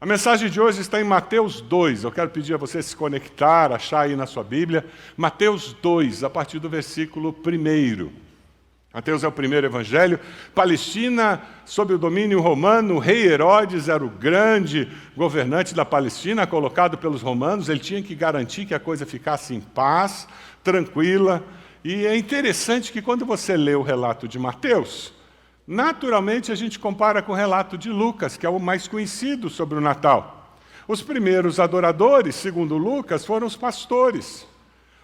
A mensagem de hoje está em Mateus 2. Eu quero pedir a você se conectar, achar aí na sua Bíblia. Mateus 2, a partir do versículo 1. Mateus é o primeiro evangelho. Palestina, sob o domínio romano, o rei Herodes era o grande governante da Palestina, colocado pelos romanos. Ele tinha que garantir que a coisa ficasse em paz, tranquila. E é interessante que quando você lê o relato de Mateus, naturalmente a gente compara com o relato de Lucas, que é o mais conhecido sobre o Natal. Os primeiros adoradores, segundo Lucas, foram os pastores.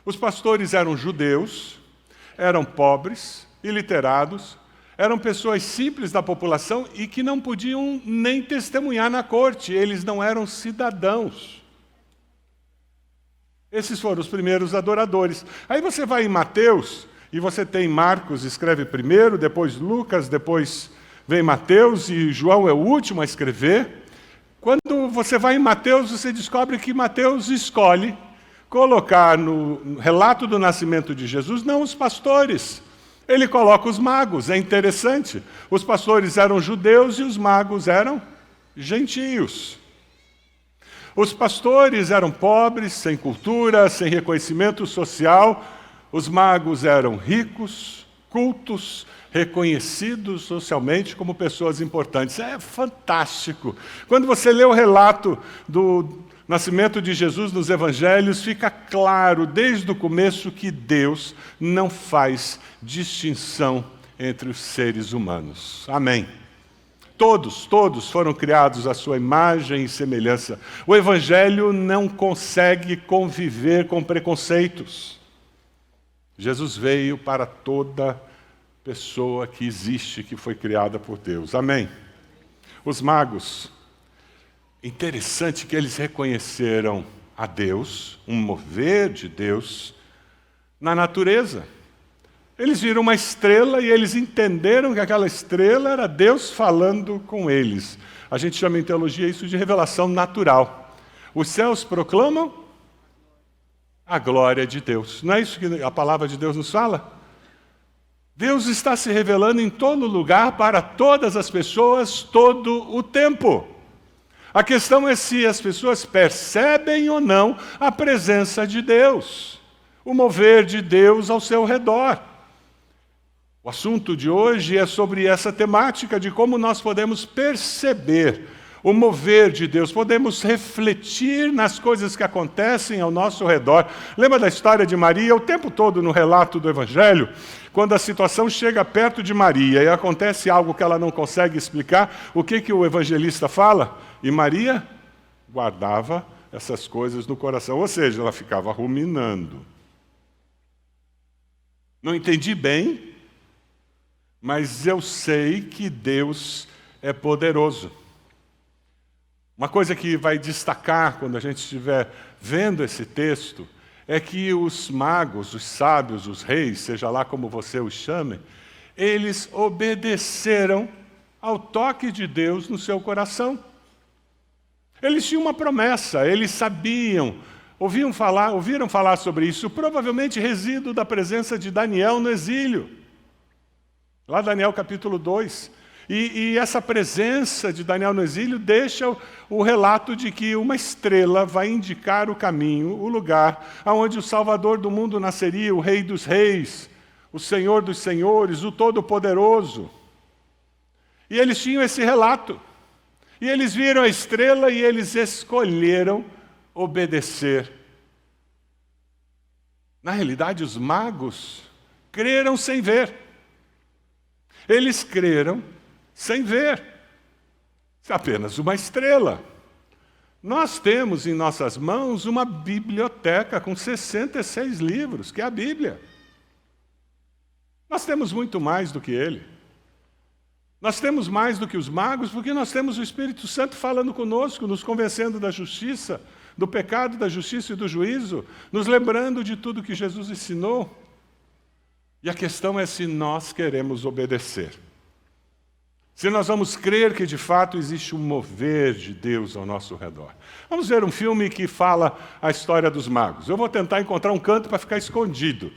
Os pastores eram judeus, eram pobres, iliterados, eram pessoas simples da população e que não podiam nem testemunhar na corte, eles não eram cidadãos. Esses foram os primeiros adoradores. Aí você vai em Mateus, e você tem Marcos, escreve primeiro, depois Lucas, depois vem Mateus, e João é o último a escrever. Quando você vai em Mateus, você descobre que Mateus escolhe colocar no relato do nascimento de Jesus, não os pastores. Ele coloca os magos, é interessante. Os pastores eram judeus e os magos eram gentios. Os pastores eram pobres, sem cultura, sem reconhecimento social. Os magos eram ricos, cultos, reconhecidos socialmente como pessoas importantes. É fantástico. Quando você lê o relato do nascimento de Jesus nos evangelhos, fica claro desde o começo que Deus não faz distinção entre os seres humanos. Amém. Todos foram criados à sua imagem e semelhança. O evangelho não consegue conviver com preconceitos. Jesus veio para toda pessoa que existe, que foi criada por Deus. Amém. Os magos, interessante que eles reconheceram a Deus, um mover de Deus, na natureza. Eles viram uma estrela e eles entenderam que aquela estrela era Deus falando com eles. A gente chama em teologia isso de revelação natural. Os céus proclamam a glória de Deus. Não é isso que a palavra de Deus nos fala? Deus está se revelando em todo lugar, para todas as pessoas, todo o tempo. A questão é se as pessoas percebem ou não a presença de Deus, o mover de Deus ao seu redor. O assunto de hoje é sobre essa temática de como nós podemos perceber o mover de Deus, podemos refletir nas coisas que acontecem ao nosso redor. Lembra da história de Maria? O tempo todo no relato do Evangelho, quando a situação chega perto de Maria e acontece algo que ela não consegue explicar, o que o evangelista fala? E Maria guardava essas coisas no coração, ou seja, ela ficava ruminando. Não entendi bem, mas eu sei que Deus é poderoso. Uma coisa que vai destacar quando a gente estiver vendo esse texto é que os magos, os sábios, os reis, seja lá como você os chame, eles obedeceram ao toque de Deus no seu coração. Eles tinham uma promessa, eles sabiam, ouviram falar sobre isso, provavelmente resíduo da presença de Daniel no exílio. Lá Daniel capítulo 2. E essa presença de Daniel no exílio deixa o relato de que uma estrela vai indicar o caminho, o lugar onde o Salvador do mundo nasceria, o Rei dos Reis, o Senhor dos Senhores, o Todo-Poderoso. E eles tinham esse relato. E eles viram a estrela e eles escolheram obedecer. Na realidade, os magos creram sem ver. Eles creram sem ver. É apenas uma estrela. Nós temos em nossas mãos uma biblioteca com 66 livros, que é a Bíblia. Nós temos muito mais do que ele. Nós temos mais do que os magos, porque nós temos o Espírito Santo falando conosco, nos convencendo da justiça, do pecado, da justiça e do juízo, nos lembrando de tudo que Jesus ensinou. E a questão é se nós queremos obedecer. Se nós vamos crer que de fato existe um mover de Deus ao nosso redor. Vamos ver um filme que fala a história dos magos. Eu vou tentar encontrar um canto para ficar escondido.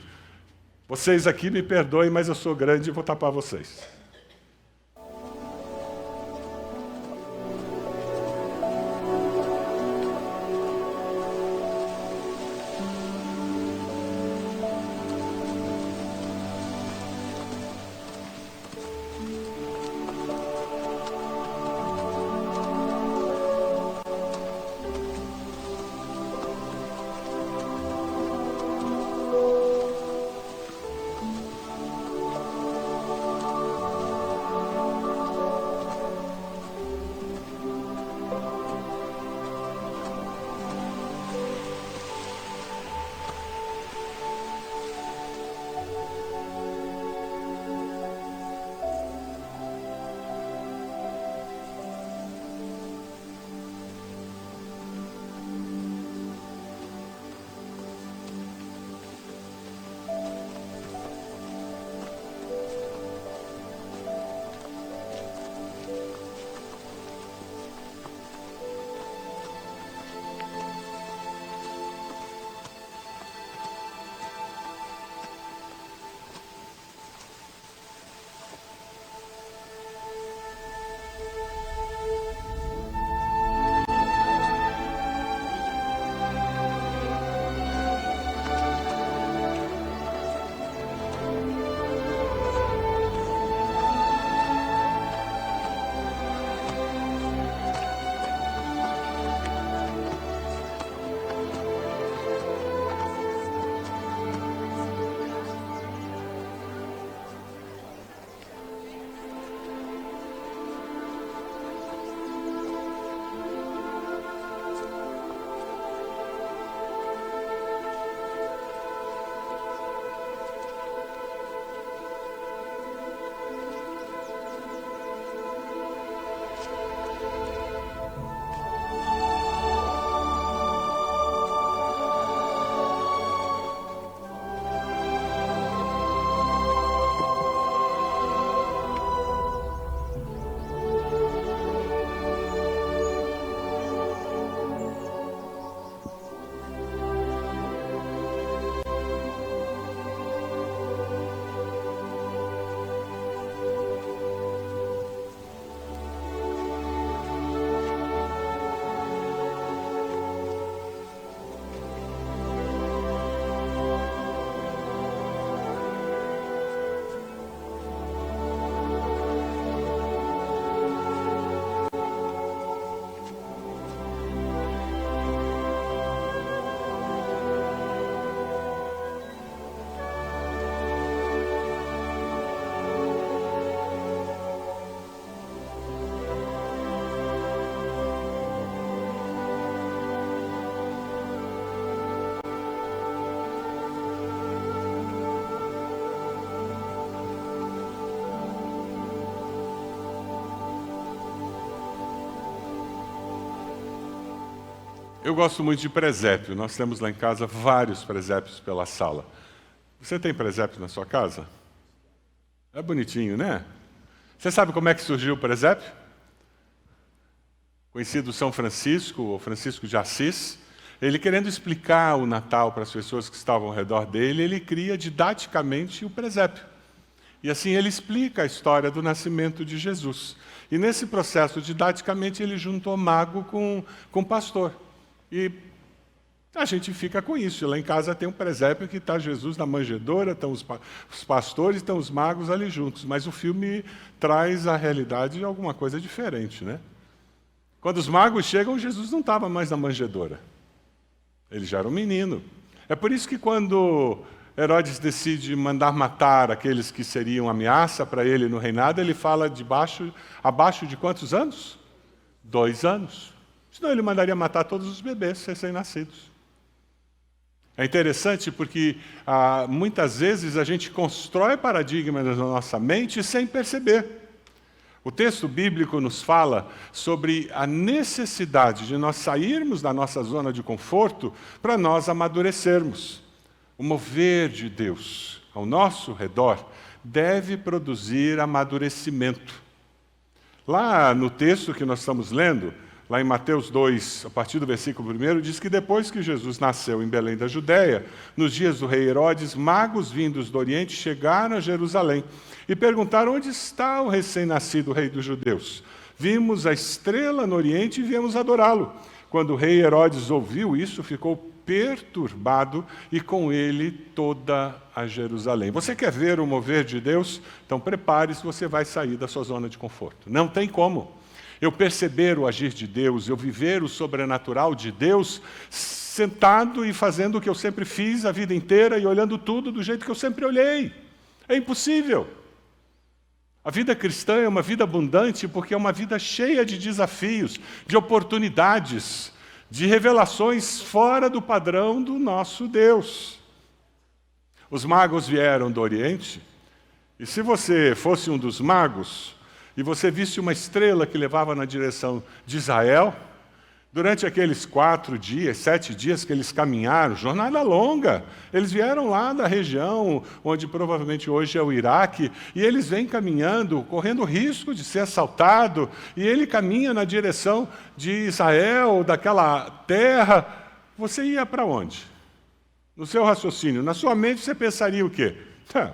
Vocês aqui me perdoem, mas eu sou grande e vou tapar vocês. Eu gosto muito de presépio. Nós temos lá em casa vários presépios pela sala. Você tem presépio na sua casa? É bonitinho, né? Você sabe como é que surgiu o presépio? Conhecido São Francisco, ou Francisco de Assis. Ele, querendo explicar o Natal para as pessoas que estavam ao redor dele, ele cria didaticamente o presépio. E assim ele explica a história do nascimento de Jesus. E nesse processo, didaticamente, ele juntou mago com pastor. E a gente fica com isso. Lá em casa tem um presépio que está Jesus na manjedoura, estão os pastores, estão os magos ali juntos. Mas o filme traz a realidade de alguma coisa diferente, né? Quando os magos chegam, Jesus não estava mais na manjedoura. Ele já era um menino. É por isso que quando Herodes decide mandar matar aqueles que seriam ameaça para ele no reinado, ele fala abaixo de quantos anos? 2 anos. Senão ele mandaria matar todos os bebês recém-nascidos. É interessante porque muitas vezes a gente constrói paradigmas na nossa mente sem perceber. O texto bíblico nos fala sobre a necessidade de nós sairmos da nossa zona de conforto para nós amadurecermos. O mover de Deus ao nosso redor deve produzir amadurecimento. Lá no texto que nós estamos lendo, lá em Mateus 2, a partir do versículo 1, diz que depois que Jesus nasceu em Belém da Judéia, nos dias do rei Herodes, magos vindos do Oriente chegaram a Jerusalém e perguntaram: onde está o recém-nascido rei dos judeus? Vimos a estrela no Oriente e viemos adorá-lo. Quando o rei Herodes ouviu isso, ficou perturbado e com ele toda a Jerusalém. Você quer ver o mover de Deus? Então prepare-se, você vai sair da sua zona de conforto. Não tem como eu perceber o agir de Deus, eu viver o sobrenatural de Deus, sentado e fazendo o que eu sempre fiz a vida inteira e olhando tudo do jeito que eu sempre olhei. É impossível. A vida cristã é uma vida abundante porque é uma vida cheia de desafios, de oportunidades, de revelações fora do padrão do nosso Deus. Os magos vieram do Oriente, e se você fosse um dos magos, e você visse uma estrela que levava na direção de Israel, durante aqueles 7 dias que eles caminharam, jornada longa, eles vieram lá da região onde provavelmente hoje é o Iraque, e eles vêm caminhando, correndo risco de ser assaltado, e ele caminha na direção de Israel, daquela terra. Você ia para onde? No seu raciocínio, na sua mente você pensaria o quê?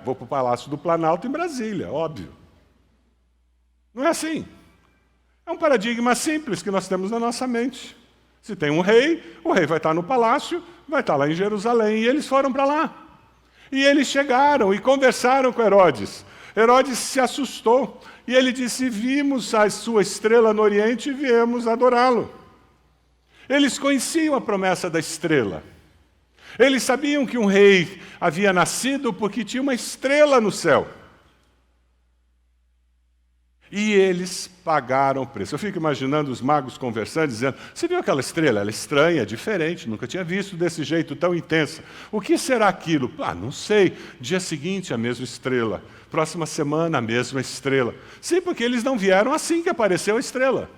Vou para o Palácio do Planalto em Brasília, óbvio. Não é assim. É um paradigma simples que nós temos na nossa mente. Se tem um rei, o rei vai estar no palácio, vai estar lá em Jerusalém, e eles foram para lá. E eles chegaram e conversaram com Herodes. Herodes se assustou, e ele disse: vimos a sua estrela no Oriente e viemos adorá-lo. Eles conheciam a promessa da estrela. Eles sabiam que um rei havia nascido porque tinha uma estrela no céu. E eles pagaram o preço. Eu fico imaginando os magos conversando, dizendo: você viu aquela estrela? Ela é estranha, diferente, nunca tinha visto desse jeito tão intensa. O que será aquilo? Não sei. Dia seguinte, a mesma estrela. Próxima semana, a mesma estrela. Sim, porque eles não vieram assim que apareceu a estrela.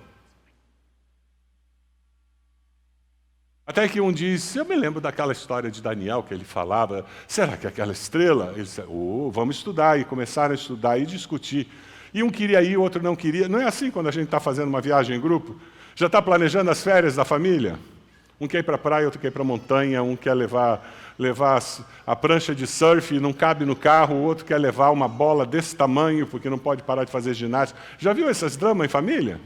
Até que um disse: eu me lembro daquela história de Daniel que ele falava, será que é aquela estrela? Ele disse: vamos estudar. E começaram a estudar e discutir. E um queria ir, o outro não queria. Não é assim quando a gente está fazendo uma viagem em grupo? Já está planejando as férias da família? Um quer ir para a praia, outro quer ir para a montanha, um quer levar a prancha de surf e não cabe no carro, o outro quer levar uma bola desse tamanho porque não pode parar de fazer ginástica. Já viu esses dramas em família?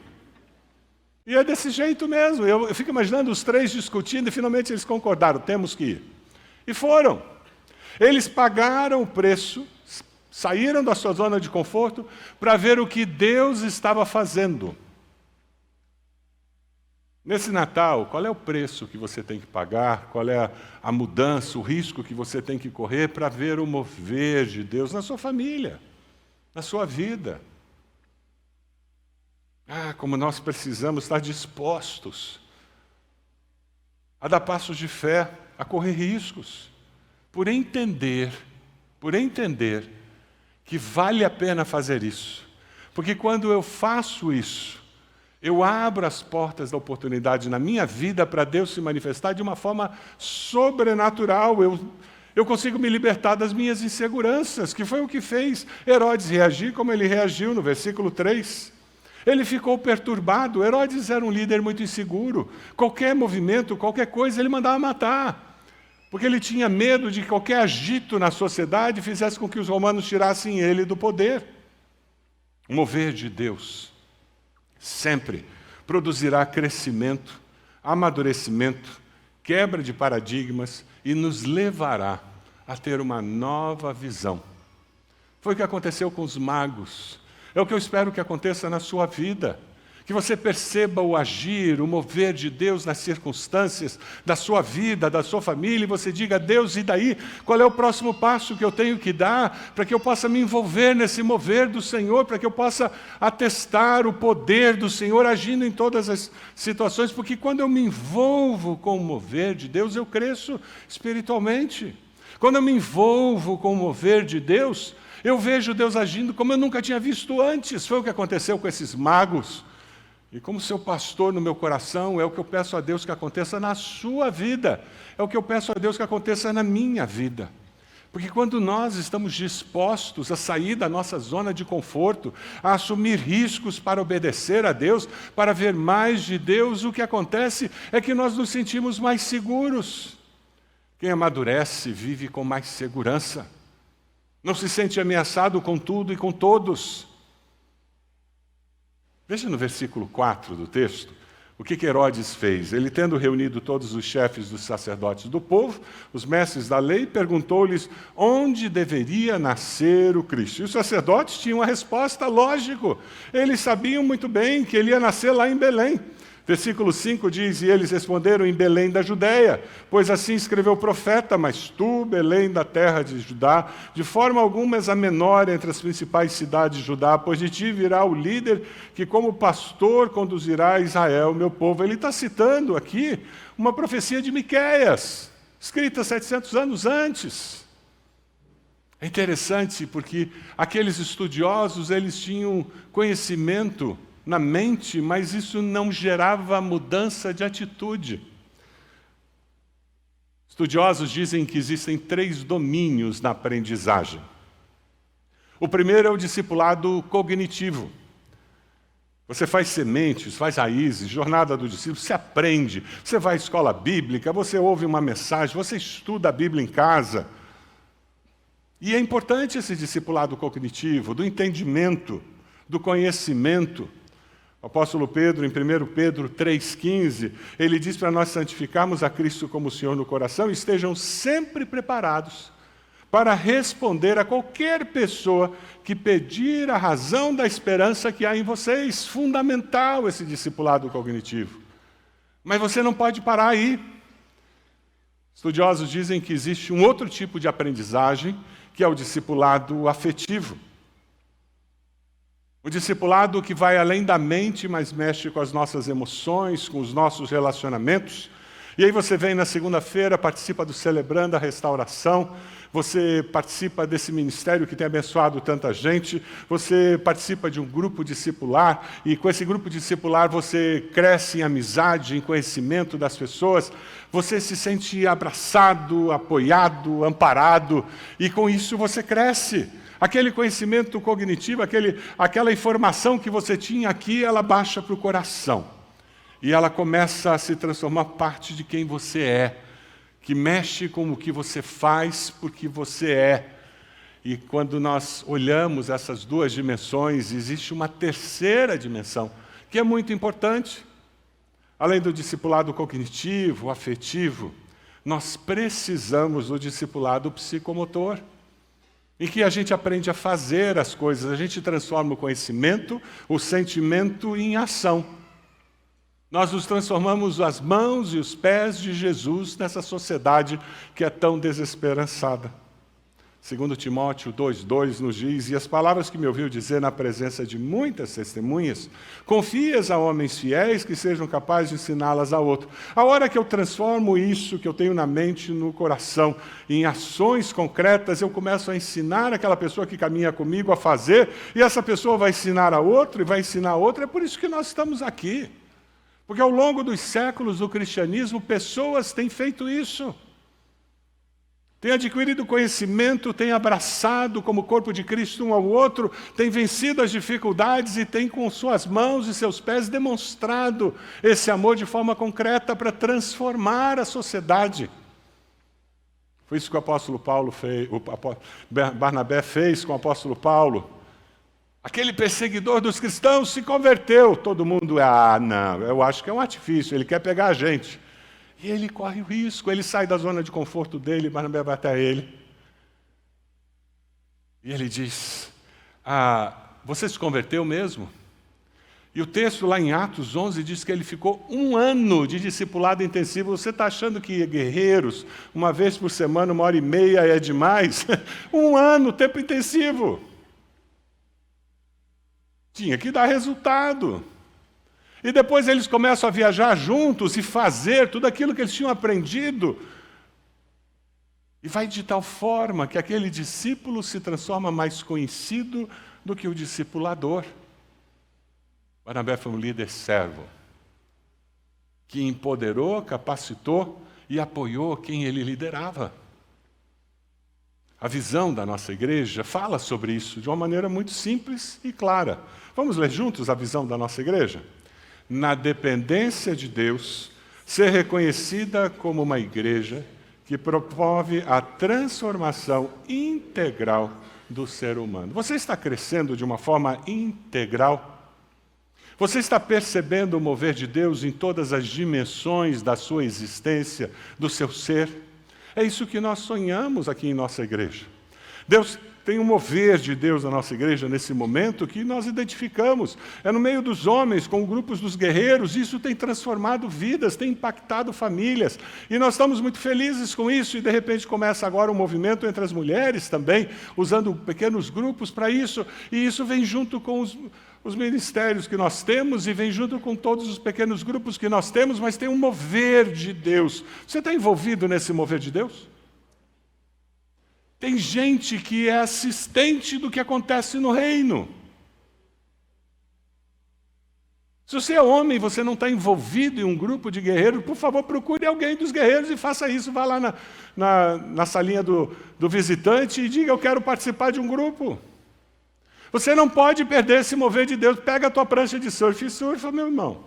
E é desse jeito mesmo. Eu fico imaginando os 3 discutindo e finalmente eles concordaram: temos que ir. E foram. Eles pagaram o preço, saíram da sua zona de conforto para ver o que Deus estava fazendo. Nesse Natal, qual é o preço que você tem que pagar? Qual é a mudança, o risco que você tem que correr para ver o mover de Deus na sua família, na sua vida? Como nós precisamos estar dispostos a dar passos de fé, a correr riscos, por entender que vale a pena fazer isso. Porque quando eu faço isso, Eu abro as portas da oportunidade na minha vida para Deus se manifestar de uma forma sobrenatural. Eu consigo me libertar das minhas inseguranças, que foi o que fez Herodes reagir como ele reagiu no versículo 3. Ele ficou perturbado. Herodes era um líder muito inseguro. Qualquer movimento, qualquer coisa, ele mandava matar. Porque ele tinha medo de que qualquer agito na sociedade fizesse com que os romanos tirassem ele do poder. O mover de Deus sempre produzirá crescimento, amadurecimento, quebra de paradigmas e nos levará a ter uma nova visão. Foi o que aconteceu com os magos. É o que eu espero que aconteça na sua vida. Que você perceba o agir, o mover de Deus nas circunstâncias da sua vida, da sua família, e você diga: Deus, e daí? Qual é o próximo passo que eu tenho que dar para que eu possa me envolver nesse mover do Senhor, para que eu possa atestar o poder do Senhor agindo em todas as situações? Porque quando eu me envolvo com o mover de Deus, eu cresço espiritualmente. Quando eu me envolvo com o mover de Deus, eu vejo Deus agindo como eu nunca tinha visto antes. Foi o que aconteceu com esses magos. E como seu pastor no meu coração, é o que eu peço a Deus que aconteça na sua vida. É o que eu peço a Deus que aconteça na minha vida. Porque quando nós estamos dispostos a sair da nossa zona de conforto, a assumir riscos para obedecer a Deus, para ver mais de Deus, o que acontece é que nós nos sentimos mais seguros. Quem amadurece vive com mais segurança. Não se sente ameaçado com tudo e com todos. Veja no versículo 4 do texto, o que Herodes fez. Ele, tendo reunido todos os chefes dos sacerdotes do povo, os mestres da lei, perguntou-lhes onde deveria nascer o Cristo. E os sacerdotes tinham a resposta, lógico. Eles sabiam muito bem que ele ia nascer lá em Belém. Versículo 5 diz: e eles responderam: em Belém da Judéia, pois assim escreveu o profeta, mas tu, Belém da terra de Judá, de forma alguma és a menor entre as principais cidades de Judá, pois de ti virá o líder que como pastor conduzirá Israel, meu povo. Ele está citando aqui uma profecia de Miqueias, escrita 700 anos antes. É interessante porque aqueles estudiosos, eles tinham conhecimento na mente, mas isso não gerava mudança de atitude. Estudiosos dizem que existem 3 domínios na aprendizagem. O primeiro é o discipulado cognitivo. Você faz sementes, faz raízes, jornada do discípulo, você aprende, você vai à escola bíblica, você ouve uma mensagem, você estuda a Bíblia em casa. E é importante esse discipulado cognitivo, do entendimento, do conhecimento. O apóstolo Pedro, em 1 Pedro 3,15, ele diz para nós santificarmos a Cristo como Senhor no coração e estejam sempre preparados para responder a qualquer pessoa que pedir a razão da esperança que há em vocês. Fundamental esse discipulado cognitivo. Mas você não pode parar aí. Estudiosos dizem que existe um outro tipo de aprendizagem, que é o discipulado afetivo. O discipulado que vai além da mente, mas mexe com as nossas emoções, com os nossos relacionamentos. E aí você vem na segunda-feira, participa do Celebrando a Restauração, você participa desse ministério que tem abençoado tanta gente, você participa de um grupo discipular, e com esse grupo discipular você cresce em amizade, em conhecimento das pessoas, você se sente abraçado, apoiado, amparado, e com isso você cresce. Aquele conhecimento cognitivo, aquela informação que você tinha aqui, ela baixa para o coração. E ela começa a se transformar parte de quem você é, que mexe com o que você faz porque você é. E quando nós olhamos essas 2 dimensões, existe uma terceira dimensão, que é muito importante. Além do discipulado cognitivo, afetivo, nós precisamos do discipulado psicomotor, em que a gente aprende a fazer as coisas, a gente transforma o conhecimento, o sentimento em ação. Nós nos transformamos as mãos e os pés de Jesus nessa sociedade que é tão desesperançada. Segundo Timóteo 2,2 nos diz: e as palavras que me ouviu dizer na presença de muitas testemunhas, confias a homens fiéis que sejam capazes de ensiná-las a outro. A hora que eu transformo isso que eu tenho na mente, no coração, em ações concretas, eu começo a ensinar aquela pessoa que caminha comigo a fazer, e essa pessoa vai ensinar a outro, e vai ensinar a outra. É por isso que nós estamos aqui. Porque ao longo dos séculos do cristianismo, pessoas têm feito isso. Tem adquirido conhecimento, tem abraçado como corpo de Cristo um ao outro, tem vencido as dificuldades e tem com suas mãos e seus pés demonstrado esse amor de forma concreta para transformar a sociedade. Foi isso que o apóstolo Paulo fez, Barnabé fez com o apóstolo Paulo. Aquele perseguidor dos cristãos se converteu. Todo mundo, não, eu acho que é um artifício, ele quer pegar a gente. E ele corre o risco, ele sai da zona de conforto dele, Barnabé vai até ele. E ele diz: você se converteu mesmo? E o texto lá em Atos 11 diz que ele ficou 1 ano de discipulado intensivo. Você está achando que guerreiros, uma vez por semana, 1h30 é demais? 1 ano, tempo intensivo. Tinha que dar resultado. E depois eles começam a viajar juntos e fazer tudo aquilo que eles tinham aprendido. E vai de tal forma que aquele discípulo se transforma mais conhecido do que o discipulador. Barnabé foi um líder servo, que empoderou, capacitou e apoiou quem ele liderava. A visão da nossa igreja fala sobre isso de uma maneira muito simples e clara. Vamos ler juntos a visão da nossa igreja? Na dependência de Deus, ser reconhecida como uma igreja que promove a transformação integral do ser humano. Você está crescendo de uma forma integral? Você está percebendo o mover de Deus em todas as dimensões da sua existência, do seu ser? É isso que nós sonhamos aqui em nossa igreja. Deus tem um mover de Deus na nossa igreja nesse momento que nós identificamos. É no meio dos homens, com grupos dos guerreiros, isso tem transformado vidas, tem impactado famílias. E nós estamos muito felizes com isso, e de repente começa agora um movimento entre as mulheres também, usando pequenos grupos para isso, e isso vem junto com os ministérios que nós temos, e vem junto com todos os pequenos grupos que nós temos, mas tem um mover de Deus. Você está envolvido nesse mover de Deus? Tem gente que é assistente do que acontece no reino. Se você é homem e você não está envolvido em um grupo de guerreiros, por favor, procure alguém dos guerreiros e faça isso. Vá lá na salinha do visitante e diga: eu quero participar de um grupo. Você não pode perder esse mover de Deus. Pega a tua prancha de surf e surfa, meu irmão.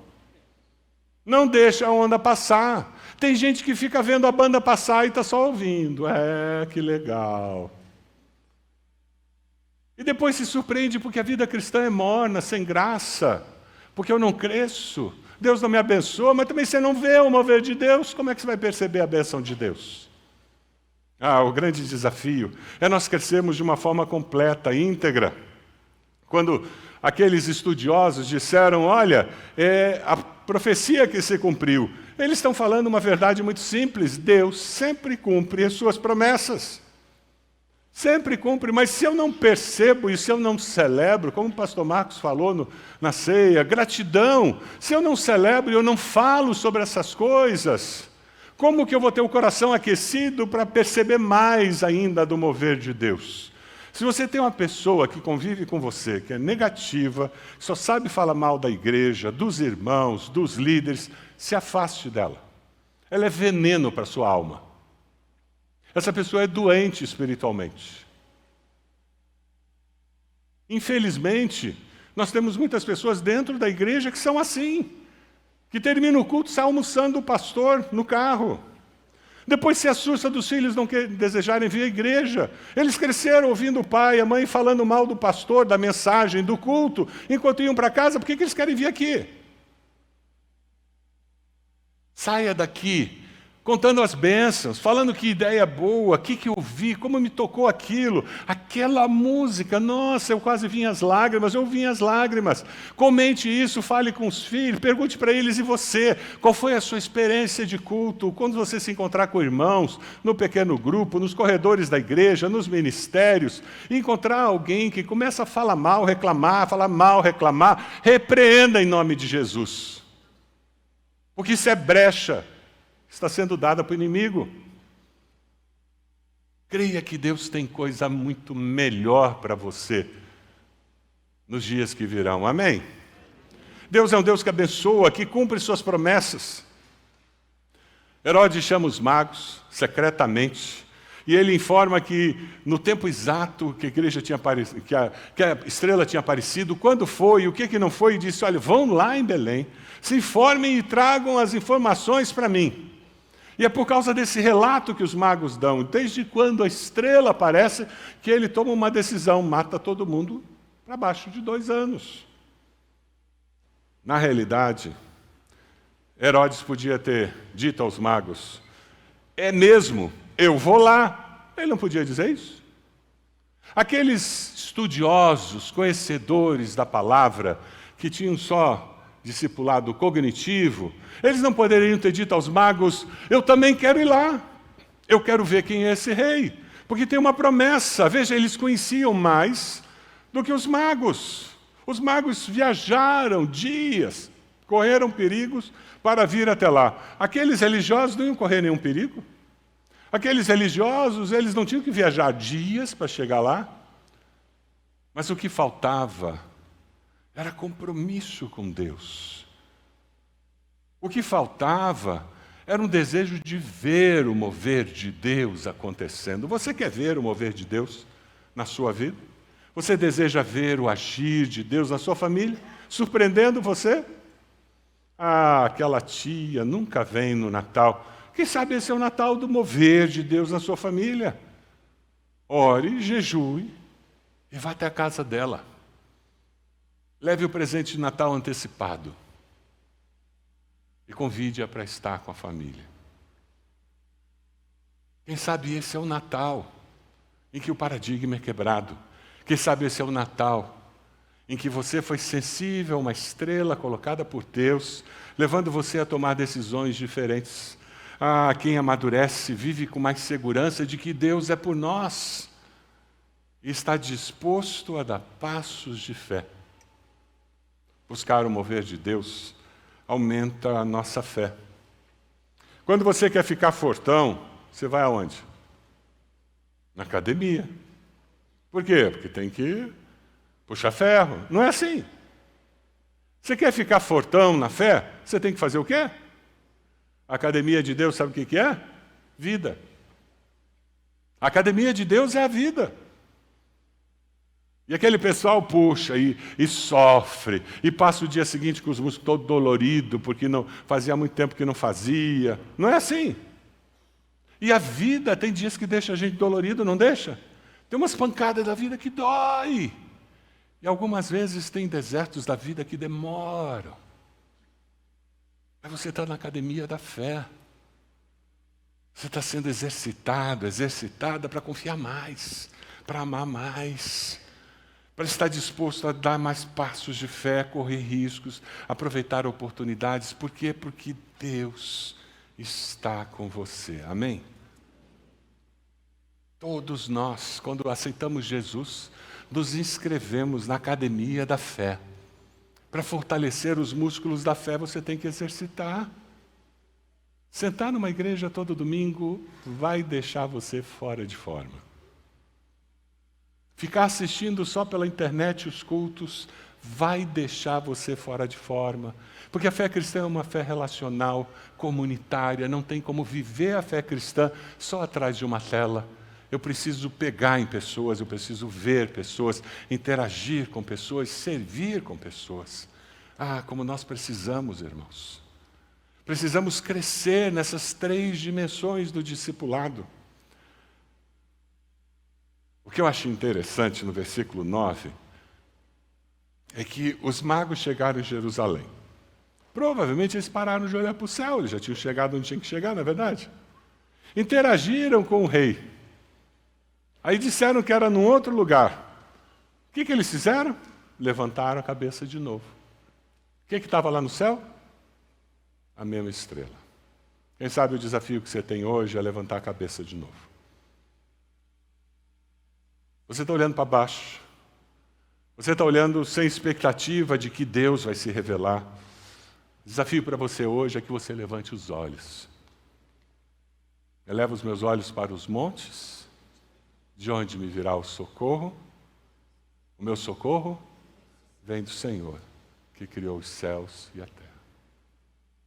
Não deixa a onda passar. Tem gente que fica vendo a banda passar e está só ouvindo. Que legal. E depois se surpreende porque a vida cristã é morna, sem graça. Porque eu não cresço. Deus não me abençoa, mas também você não vê o mover de Deus. Como é que você vai perceber a bênção de Deus? O grande desafio é nós crescermos de uma forma completa, íntegra. Quando aqueles estudiosos disseram: olha, a profecia que se cumpriu, eles estão falando uma verdade muito simples: Deus sempre cumpre as suas promessas. Sempre cumpre, mas se eu não percebo e se eu não celebro, como o pastor Marcos falou na ceia, gratidão, se eu não celebro e eu não falo sobre essas coisas, como que eu vou ter o coração aquecido para perceber mais ainda do mover de Deus? Se você tem uma pessoa que convive com você, que é negativa, só sabe falar mal da igreja, dos irmãos, dos líderes, se afaste dela. Ela é veneno para a sua alma. Essa pessoa é doente espiritualmente. Infelizmente, nós temos muitas pessoas dentro da igreja que são assim, que termina o culto, sai almoçando o pastor no carro. Depois se assusta dos filhos não desejarem vir à igreja. Eles cresceram ouvindo o pai e a mãe falando mal do pastor, da mensagem, do culto, enquanto iam para casa. Por que eles querem vir aqui? Saia daqui contando as bênçãos, falando que ideia boa, o que eu vi, como me tocou aquilo, aquela música, nossa, eu quase vim às lágrimas, eu vim às lágrimas. Comente isso, fale com os filhos, pergunte para eles, e você? Qual foi a sua experiência de culto? Quando você se encontrar com irmãos, no pequeno grupo, nos corredores da igreja, nos ministérios, encontrar alguém que começa a falar mal, reclamar, repreenda em nome de Jesus. Porque isso é brecha. Está sendo dada para o inimigo. Creia que Deus tem coisa muito melhor para você nos dias que virão. Amém? Deus é um Deus que abençoa, que cumpre suas promessas. Herodes chama os magos secretamente e ele informa que no tempo exato que a igreja tinha aparecido, que a estrela tinha aparecido, quando foi, o que não foi, e disse: olha, vão lá em Belém, se informem e tragam as informações para mim. E é por causa desse relato que os magos dão, desde quando a estrela aparece, que ele toma uma decisão, mata todo mundo para baixo de 2 anos. Na realidade, Herodes podia ter dito aos magos: é mesmo, eu vou lá. Ele não podia dizer isso. Aqueles estudiosos, conhecedores da palavra, que tinham só discipulado cognitivo, eles não poderiam ter dito aos magos: eu também quero ir lá, eu quero ver quem é esse rei, porque tem uma promessa. Veja, eles conheciam mais do que os magos. Os magos viajaram dias, correram perigos para vir até lá. Aqueles religiosos não iam correr nenhum perigo. Aqueles religiosos, eles não tinham que viajar dias para chegar lá. Mas o que faltava era compromisso com Deus. O que faltava era um desejo de ver o mover de Deus acontecendo. Você quer ver o mover de Deus na sua vida? Você deseja ver o agir de Deus na sua família, surpreendendo você? Ah, aquela tia nunca vem no Natal. Quem sabe esse é o Natal do mover de Deus na sua família? Ore, jejue e vá até a casa dela. Leve o presente de Natal antecipado e convide-a para estar com a família. Quem sabe esse é o Natal em que o paradigma é quebrado. Quem sabe esse é o Natal em que você foi sensível a uma estrela colocada por Deus, levando você a tomar decisões diferentes. Ah, quem amadurece vive com mais segurança de que Deus é por nós e está disposto a dar passos de fé. Buscar o mover de Deus aumenta a nossa fé. Quando você quer ficar fortão, você vai aonde? Na academia. Por quê? Porque tem que puxar ferro. Não é assim. Você quer ficar fortão na fé? Você tem que fazer o quê? A academia de Deus, sabe o que é? Vida. A academia de Deus é a vida. E aquele pessoal puxa e sofre, e passa o dia seguinte com os músculos todos doloridos, porque não fazia muito tempo que não fazia. Não é assim. E a vida tem dias que deixa a gente dolorido, não deixa? Tem umas pancadas da vida que dói. E algumas vezes tem desertos da vida que demoram. Mas você está na academia da fé. Você está sendo exercitada para confiar mais, para amar mais, para estar disposto a dar mais passos de fé, correr riscos, aproveitar oportunidades. Por quê? Porque Deus está com você. Amém? Todos nós, quando aceitamos Jesus, nos inscrevemos na academia da fé. Para fortalecer os músculos da fé, você tem que exercitar. Sentar numa igreja todo domingo vai deixar você fora de forma. Ficar assistindo só pela internet os cultos vai deixar você fora de forma. Porque a fé cristã é uma fé relacional, comunitária. Não tem como viver a fé cristã só atrás de uma tela. Eu preciso pegar em pessoas, eu preciso ver pessoas, interagir com pessoas, servir com pessoas. Ah, como nós precisamos, irmãos. Precisamos crescer nessas 3 dimensões do discipulado. O que eu acho interessante no versículo 9 é que os magos chegaram em Jerusalém. Provavelmente eles pararam de olhar para o céu, eles já tinham chegado onde tinham que chegar, não é verdade? Interagiram com o rei. Aí disseram que era num outro lugar. O que eles fizeram? Levantaram a cabeça de novo. O que estava lá no céu? A mesma estrela. Quem sabe o desafio que você tem hoje é levantar a cabeça de novo. Você está olhando para baixo. Você está olhando sem expectativa de que Deus vai se revelar. O desafio para você hoje é que você levante os olhos. Eleva os meus olhos para os montes, de onde me virá o socorro. O meu socorro vem do Senhor, que criou os céus e a terra.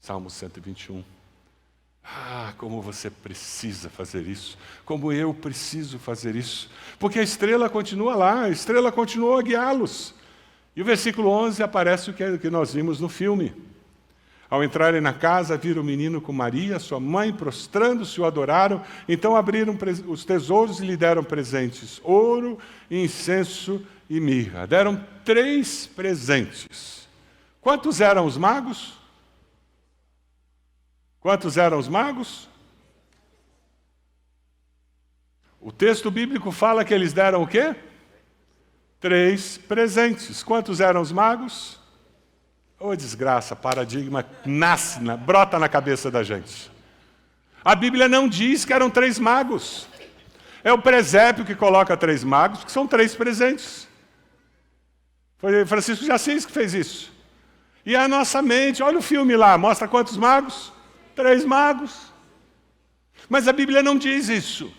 Salmo 121. Ah, como você precisa fazer isso, como eu preciso fazer isso, porque a estrela continua lá, a estrela continuou a guiá-los. E o versículo 11 aparece o que nós vimos no filme. Ao entrarem na casa, viram o menino com Maria, sua mãe, prostrando-se, o adoraram. Então abriram os tesouros e lhe deram presentes: ouro, incenso e mirra. Deram 3 presentes. Quantos eram os magos? Quantos eram os magos? O texto bíblico fala que eles deram o quê? 3 presentes. Quantos eram os magos? Ô, desgraça, paradigma brota na cabeça da gente. A Bíblia não diz que eram 3 magos. É o presépio que coloca 3 magos, que são 3 presentes. Foi Francisco de Assis que fez isso. E a nossa mente, olha o filme lá, mostra quantos magos? 3 magos. Mas a Bíblia não diz isso.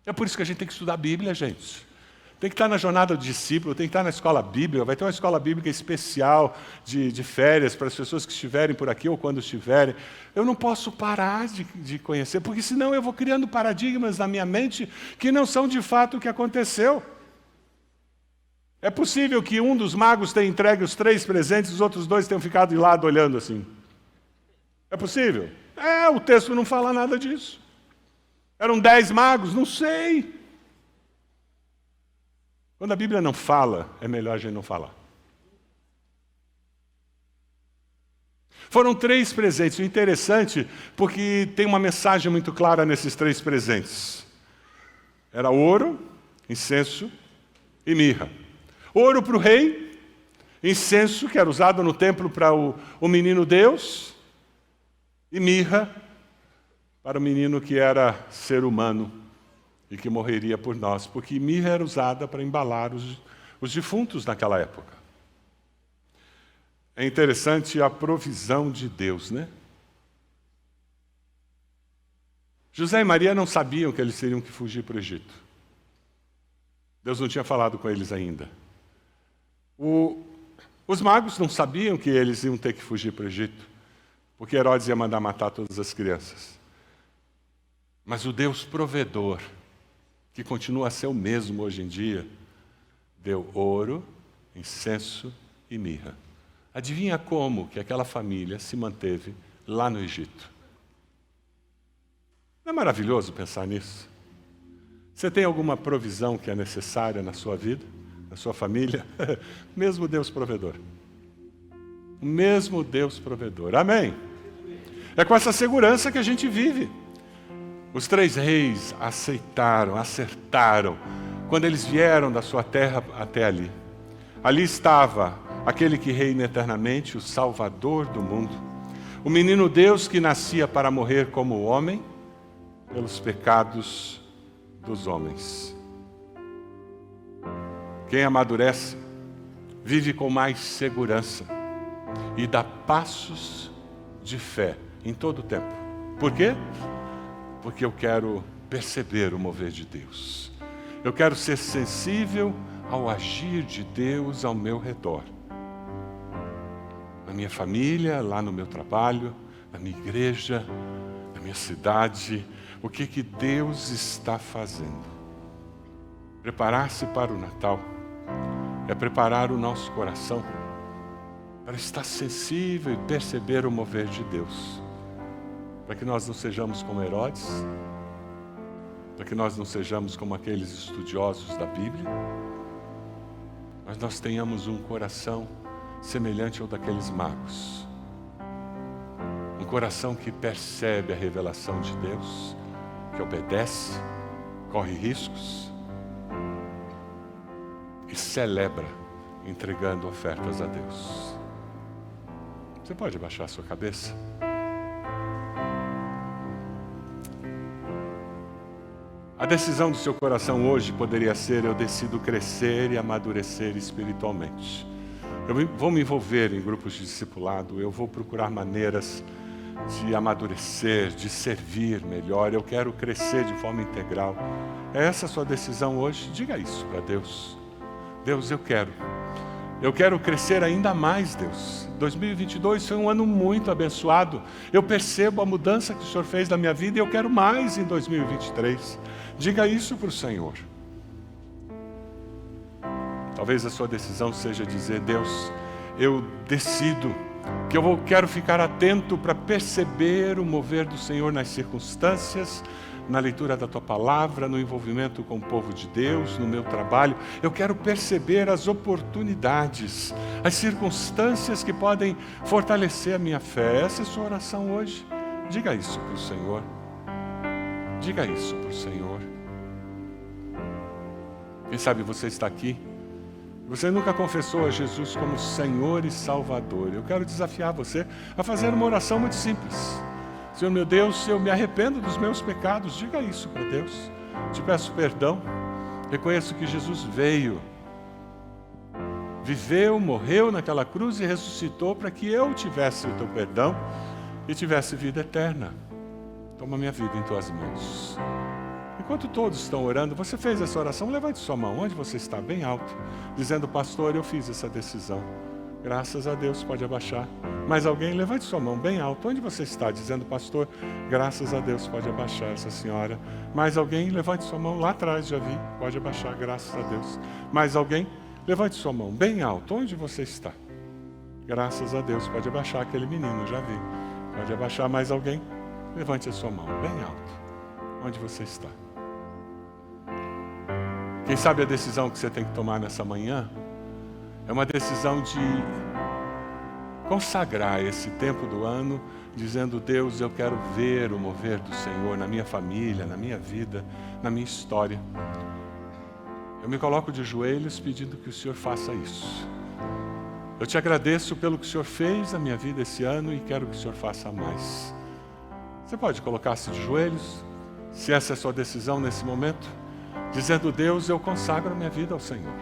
É por isso que a gente tem que estudar a Bíblia, gente. Tem que estar na jornada do discípulo, tem que estar na escola bíblica, vai ter uma escola bíblica especial de férias para as pessoas que estiverem por aqui ou quando estiverem. Eu não posso parar de conhecer, porque senão eu vou criando paradigmas na minha mente que não são de fato o que aconteceu. É possível que um dos magos tenha entregue os 3 presentes e os outros 2 tenham ficado de lado olhando assim. É possível? O texto não fala nada disso. Eram 10 magos? Não sei. Quando a Bíblia não fala, é melhor a gente não falar. Foram 3 presentes. O interessante, porque tem uma mensagem muito clara nesses 3 presentes. Era ouro, incenso e mirra. Ouro para o rei, incenso, que era usado no templo para o menino Deus, e mirra para o menino que era ser humano e que morreria por nós, porque mirra era usada para embalar os defuntos naquela época. É interessante a provisão de Deus, né? José e Maria não sabiam que eles teriam que fugir para o Egito. Deus não tinha falado com eles ainda. Os magos não sabiam que eles iam ter que fugir para o Egito, porque Herodes ia mandar matar todas as crianças. Mas o Deus provedor, que continua a ser o mesmo hoje em dia, deu ouro, incenso e mirra. Adivinha como que aquela família se manteve lá no Egito? Não é maravilhoso pensar nisso? Você tem alguma provisão que é necessária na sua vida, na sua família? Mesmo Deus provedor. O mesmo Deus provedor. Amém? É com essa segurança que a gente vive. Os 3 reis acertaram, quando eles vieram da sua terra até ali. Ali estava aquele que reina eternamente, o Salvador do mundo. O menino Deus que nascia para morrer como homem, pelos pecados dos homens. Quem amadurece, vive com mais segurança e dá passos de fé em todo o tempo. Por quê? Porque eu quero perceber o mover de Deus. Eu quero ser sensível ao agir de Deus ao meu redor. Na minha família, lá no meu trabalho, na minha igreja, na minha cidade. O que Deus está fazendo? Preparar-se para o Natal é preparar o nosso coração para estar sensível e perceber o mover de Deus. Para que nós não sejamos como Herodes, para que nós não sejamos como aqueles estudiosos da Bíblia, mas nós tenhamos um coração semelhante ao daqueles magos, coração que percebe a revelação de Deus, que obedece, corre riscos e celebra entregando ofertas a Deus. Você pode abaixar a sua cabeça? A decisão do seu coração hoje poderia ser: eu decido crescer e amadurecer espiritualmente. Eu vou me envolver em grupos de discipulado, eu vou procurar maneiras de amadurecer, de servir melhor, eu quero crescer de forma integral. É essa a sua decisão hoje? Diga isso para Deus. Deus, eu quero crescer ainda mais, Deus. 2022 foi um ano muito abençoado. Eu percebo a mudança que o Senhor fez na minha vida e eu quero mais em 2023. Diga isso para o Senhor. Talvez a sua decisão seja dizer: Deus, eu decido que quero ficar atento para perceber o mover do Senhor nas circunstâncias, na leitura da Tua Palavra, no envolvimento com o povo de Deus, no meu trabalho. Eu quero perceber as oportunidades, as circunstâncias que podem fortalecer a minha fé. Essa é a sua oração hoje. Diga isso para o Senhor. Diga isso para o Senhor. Quem sabe você está aqui, você nunca confessou a Jesus como Senhor e Salvador. Eu quero desafiar você a fazer uma oração muito simples. Senhor meu Deus, eu me arrependo dos meus pecados. Diga isso para Deus. Te peço perdão. Reconheço que Jesus veio, viveu, morreu naquela cruz e ressuscitou para que eu tivesse o teu perdão e tivesse vida eterna. Toma minha vida em tuas mãos. Enquanto todos estão orando, você fez essa oração, levante sua mão, onde você está, bem alto, dizendo: pastor, eu fiz essa decisão. Graças a Deus, pode abaixar. Mais alguém? Levante sua mão bem alto, onde você está, dizendo: pastor, graças a Deus, pode abaixar. Essa senhora. Mais alguém? Levante sua mão, lá atrás já vi, pode abaixar, graças a Deus. Mais alguém? Levante sua mão bem alto, onde você está? Graças a Deus, pode abaixar, aquele menino, já vi. Pode abaixar. Mais alguém? Levante a sua mão bem alto, onde você está? Quem sabe a decisão que você tem que tomar nessa manhã é uma decisão de consagrar esse tempo do ano, dizendo: Deus, eu quero ver o mover do Senhor na minha família, na minha vida, na minha história. Eu me coloco de joelhos pedindo que o Senhor faça isso. Eu te agradeço pelo que o Senhor fez na minha vida esse ano e quero que o Senhor faça mais. Você pode colocar-se de joelhos, se essa é a sua decisão nesse momento, dizendo: Deus, eu consagro a minha vida ao Senhor.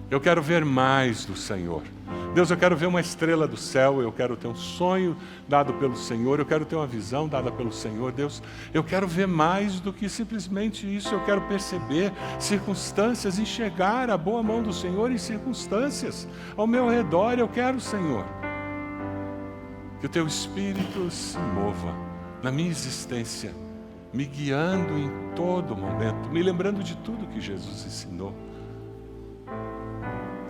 Eu quero ver mais do Senhor. Deus, eu quero ver uma estrela do céu, eu quero ter um sonho dado pelo Senhor, eu quero ter uma visão dada pelo Senhor. Deus, eu quero ver mais do que simplesmente isso, eu quero perceber circunstâncias, enxergar a boa mão do Senhor em circunstâncias ao meu redor. Eu quero, Senhor, que o Teu Espírito se mova na minha existência, me guiando em todo momento, me lembrando de tudo que Jesus ensinou.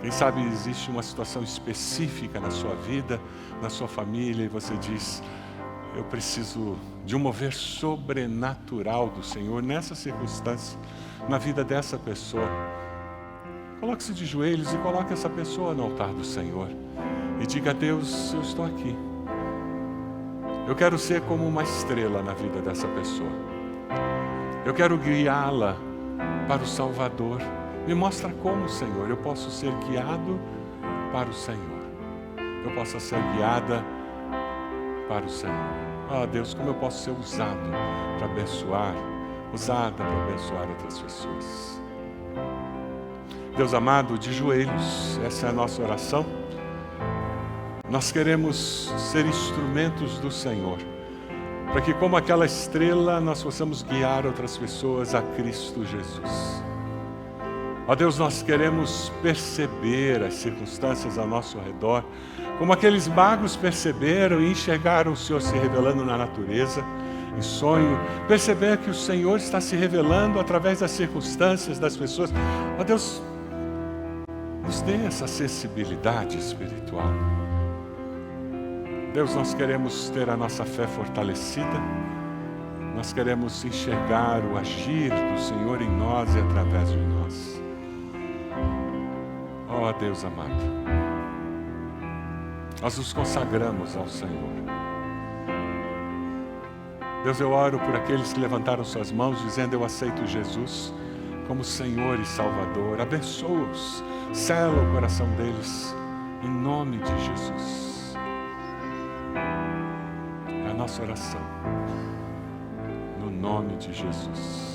Quem sabe existe uma situação específica na sua vida, na sua família, e você diz: eu preciso de um mover sobrenatural do Senhor nessa circunstância, na vida dessa pessoa. Coloque-se de joelhos e coloque essa pessoa no altar do Senhor e diga: Deus, eu estou aqui. Eu quero ser como uma estrela na vida dessa pessoa. Eu quero guiá-la para o Salvador. Me mostra como, Senhor, eu posso ser guiado para o Senhor. Eu posso ser guiada para o Senhor. Ah, Deus, como eu posso ser usado para abençoar, usada para abençoar outras pessoas. Deus amado, de joelhos, essa é a nossa oração. Nós queremos ser instrumentos do Senhor, para que, como aquela estrela, nós possamos guiar outras pessoas a Cristo Jesus. Ó Deus, nós queremos perceber as circunstâncias ao nosso redor, como aqueles magos perceberam e enxergaram o Senhor se revelando na natureza, em sonho, perceber que o Senhor está se revelando através das circunstâncias das pessoas. Ó Deus, nos dê essa sensibilidade espiritual. Deus, nós queremos ter a nossa fé fortalecida, nós queremos enxergar o agir do Senhor em nós e através de nós. Ó Deus amado, nós nos consagramos ao Senhor. Deus, eu oro por aqueles que levantaram suas mãos dizendo: eu aceito Jesus como Senhor e Salvador. Abençoa-os, sela o coração deles, em nome de Jesus. É a nossa oração, no nome de Jesus.